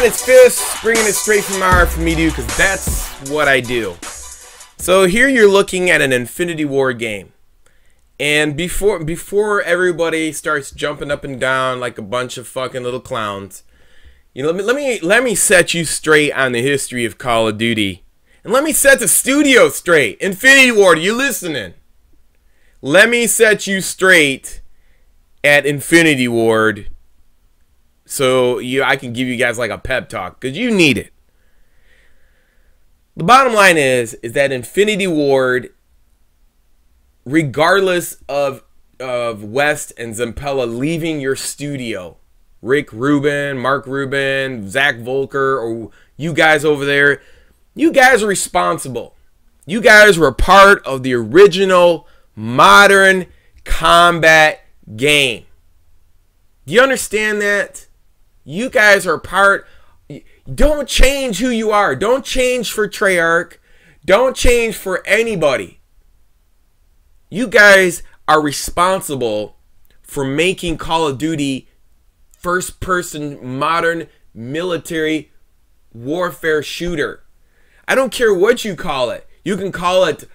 it's Fist, bringing it straight from my heart for me, dude, because that's what I do. So here you're looking at an Infinityward game. And before everybody starts jumping up and down like a bunch of fucking little clowns, you know, let me set you straight on the history of Call of Duty. And let me set the studio straight. Infinityward, you listening? Let me set you straight at Infinityward, so I can give you guys like a pep talk, because you need it. The bottom line is that Infinityward, regardless of West and Zampella leaving your studio, Rick Rubin, Mark Rubin, Zach Volker, or you guys over there, you guys are responsible. You guys were part of the original modern combat game. Do you understand that? You guys are part. Don't change who you are. Don't change for Treyarch. Don't change for anybody. You guys are responsible for making Call of Duty first-person modern military warfare shooter. I don't care what you call it. You can call it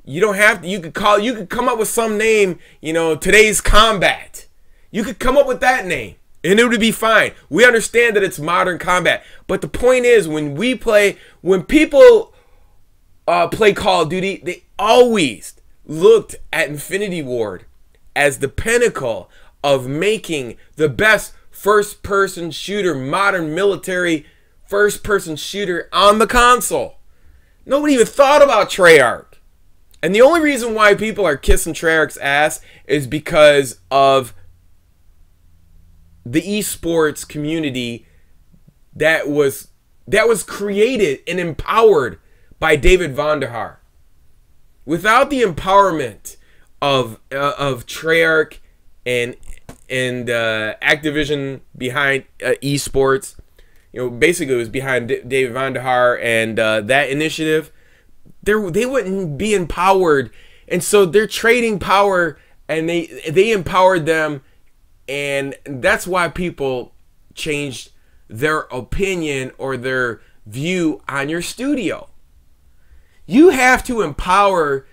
you don't have to, you could come up with some name, you know, Today's Combat. You could come up with that name and it would be fine. We understand that it's modern combat. But the point is, when people play Call of Duty, they always looked at Infinityward as the pinnacle of making the best first-person shooter, modern military first-person shooter on the console. Nobody even thought about Treyarch. And the only reason why people are kissing Treyarch's ass is because of the esports community that was created and empowered by David Vonderhaar. Without the empowerment of Treyarch and Activision behind esports, you know, basically it was behind David Vonderhaar and that initiative, they wouldn't be empowered. And so they're trading power, and they empowered them, and that's why people changed their opinion or their view on your studio. You have to empower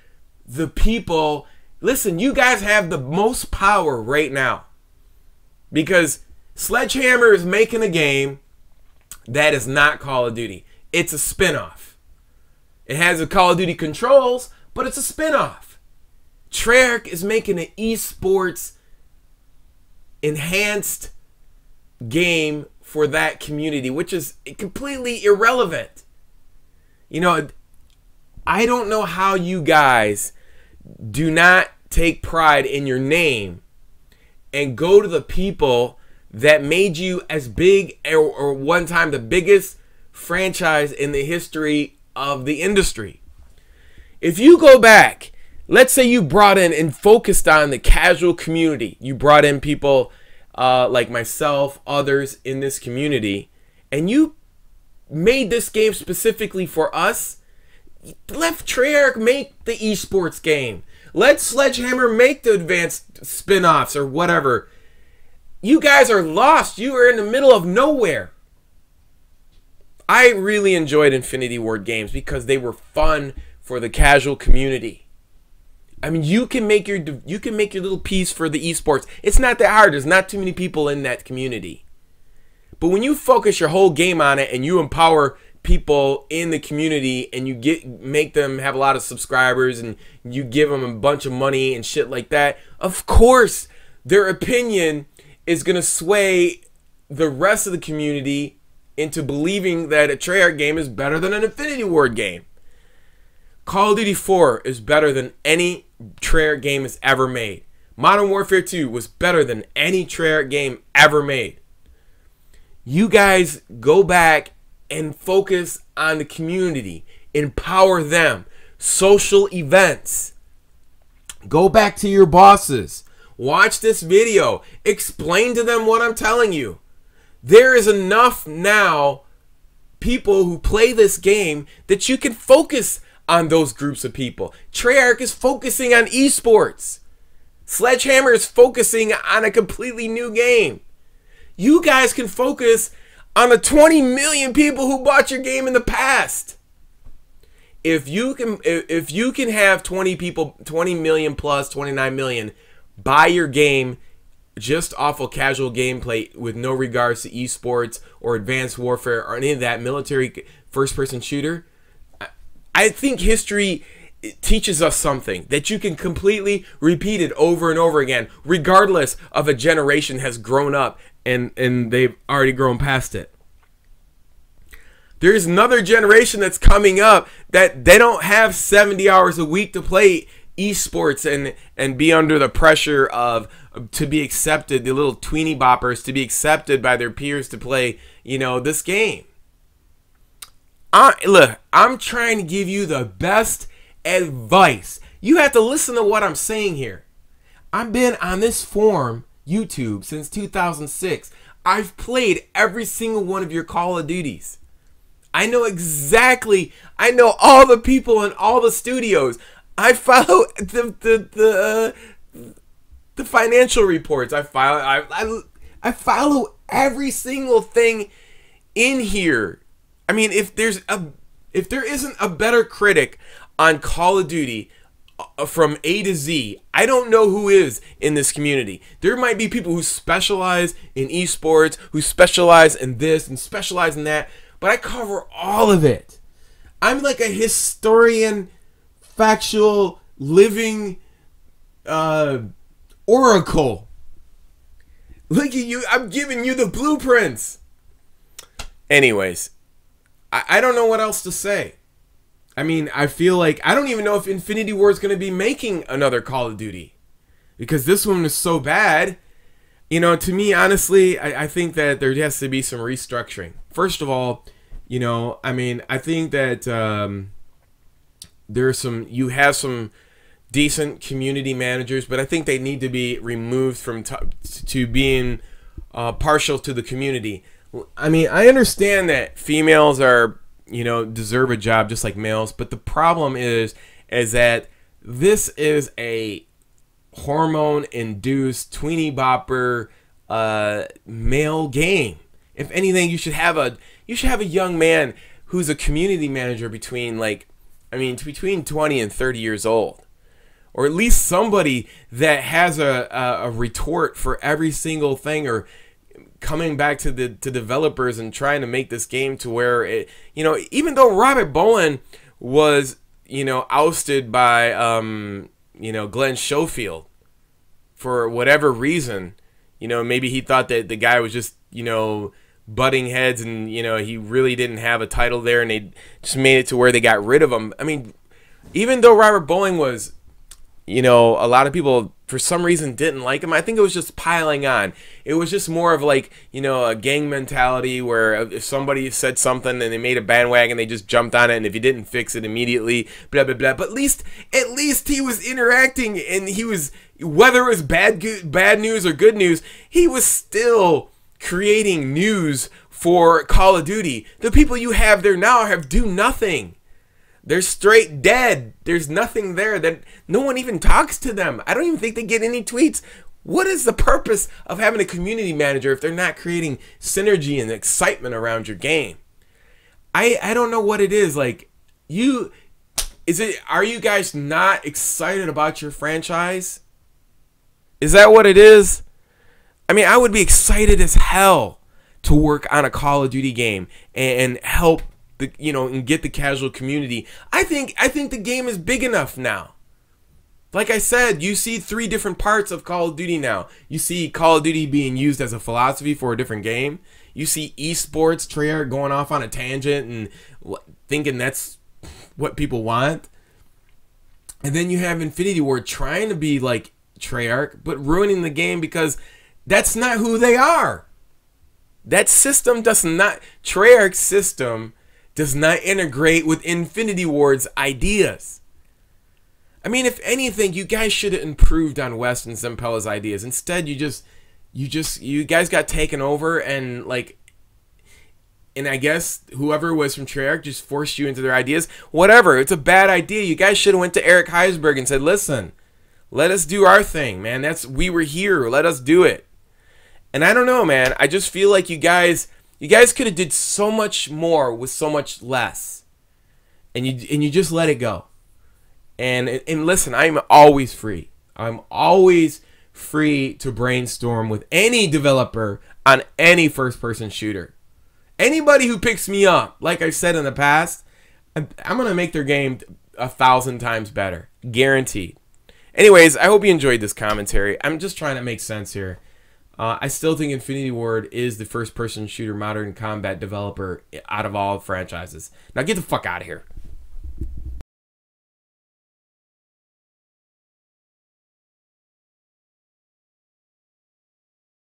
the people. Listen, you guys have the most power right now, because Sledgehammer is making a game that is not Call of Duty. It's a spin-off. It has the Call of Duty controls, but it's a spin-off. Treyarch is making an esports enhanced game for that community, which is completely irrelevant. You know, I don't know how you guys do not take pride in your name and go to the people that made you as big, or one time the biggest franchise in the history of the industry. If you go back, let's say you brought in and focused on the casual community. You brought in people like myself, others in this community, and you made this game specifically for us. Let Treyarch make the esports game. Let Sledgehammer make the advanced spin-offs or whatever. You guys are lost. You are in the middle of nowhere. I really enjoyed Infinityward games because they were fun for the casual community. I mean, you can make your little piece for the esports. It's not that hard. There's not too many people in that community. But when you focus your whole game on it and you empower people in the community and you make them have a lot of subscribers and you give them a bunch of money and shit like that, of course their opinion is going to sway the rest of the community into believing that a Treyarch game is better than an Infinityward game. Call of Duty 4 is better than any Treyarch game has ever made. Modern Warfare 2 was better than any Treyarch game ever made. You guys go back and focus on the community. Empower them. Social events. Go back to your bosses. Watch this video. Explain to them what I'm telling you. There is enough now people who play this game that you can focus on those groups of people. Treyarch is focusing on esports. Sledgehammer is focusing on a completely new game. You guys can focus on the 20 million people who bought your game in the past. If you can have 20 people, 20 million plus 29 million buy your game just off of casual gameplay with no regards to esports or advanced warfare or any of that military first-person shooter, I think history teaches us something that you can completely repeat it over and over again, regardless of a generation has grown up and they've already grown past it. There's another generation that's coming up that they don't have 70 hours a week to play esports and be under the pressure of to be accepted, the little tweeny boppers to be accepted by their peers to play, this game. Look, I'm trying to give you the best advice. You have to listen to what I'm saying here. I've been on this forum, YouTube, since 2006. I've played every single one of your Call of Duties. I know all the people in all the studios. I follow the financial reports. I follow every single thing in here. I mean, if there isn't a better critic on Call of Duty from A to Z, I don't know who is in this community. There might be people who specialize in esports, who specialize in this and specialize in that, but I cover all of it. I'm like a historian, factual, living oracle. Look at you, I'm giving you the blueprints. Anyways, I don't know what else to say. I mean, I feel like I don't even know if Infinityward is going to be making another Call of Duty, because this one is so bad. To me, honestly, I think that there has to be some restructuring. First of all, I think that you have some decent community managers, but I think they need to be removed from to being partial to the community. I mean, I understand that females are, deserve a job just like males, but the problem is that this is a hormone-induced tweeny bopper male game. If anything, you should have a young man who's a community manager between 20 and 30 years old, or at least somebody that has a retort for every single thing, or coming back to developers and trying to make this game to where it, even though Robert Bowen was, ousted by, Glenn Schofield for whatever reason, maybe he thought that the guy was just, butting heads and, he really didn't have a title there, and they just made it to where they got rid of him. I mean, even though Robert Bowen was, a lot of people for some reason didn't like him, I think it was just piling on. It was just more of like, a gang mentality where if somebody said something and they made a bandwagon, they just jumped on it, and if you didn't fix it immediately, blah, blah, blah. But at least he was interacting, and he was, whether it was bad news or good news, he was still creating news for Call of Duty. The people you have there now do nothing. They're straight dead. There's nothing there. That no one even talks to them. I don't even think they get any tweets. What is the purpose of having a community manager if they're not creating synergy and excitement around your game? I don't know what it is. Like, are you guys not excited about your franchise? Is that what it is? I mean, I would be excited as hell to work on a Call of Duty game and help and get the casual community. I think the game is big enough now. Like I said, you see 3 different parts of Call of Duty now. You see Call of Duty being used as a philosophy for a different game. You see esports, Treyarch going off on a tangent and thinking that's what people want. And then you have Infinityward trying to be like Treyarch, but ruining the game because that's not who they are. That system Treyarch's system does not integrate with Infinityward's ideas. I mean, if anything, you guys should have improved on West and Zempella's ideas. Instead, you guys got taken over, and I guess whoever was from Treyarch just forced you into their ideas. Whatever, it's a bad idea. You guys should have went to Eric Heisberg and said, "Listen, let us do our thing, man. We were here. Let us do it." And I don't know, man. I just feel like you guys You guys could have did so much more with so much less, and you just let it go. And listen, I'm always free. I'm always free to brainstorm with any developer on any first-person shooter. Anybody who picks me up, like I've said in the past, I'm going to make their game 1,000 times better. Guaranteed. Anyways, I hope you enjoyed this commentary. I'm just trying to make sense here. I still think Infinityward is the first-person shooter modern combat developer out of all franchises. Now get the fuck out of here.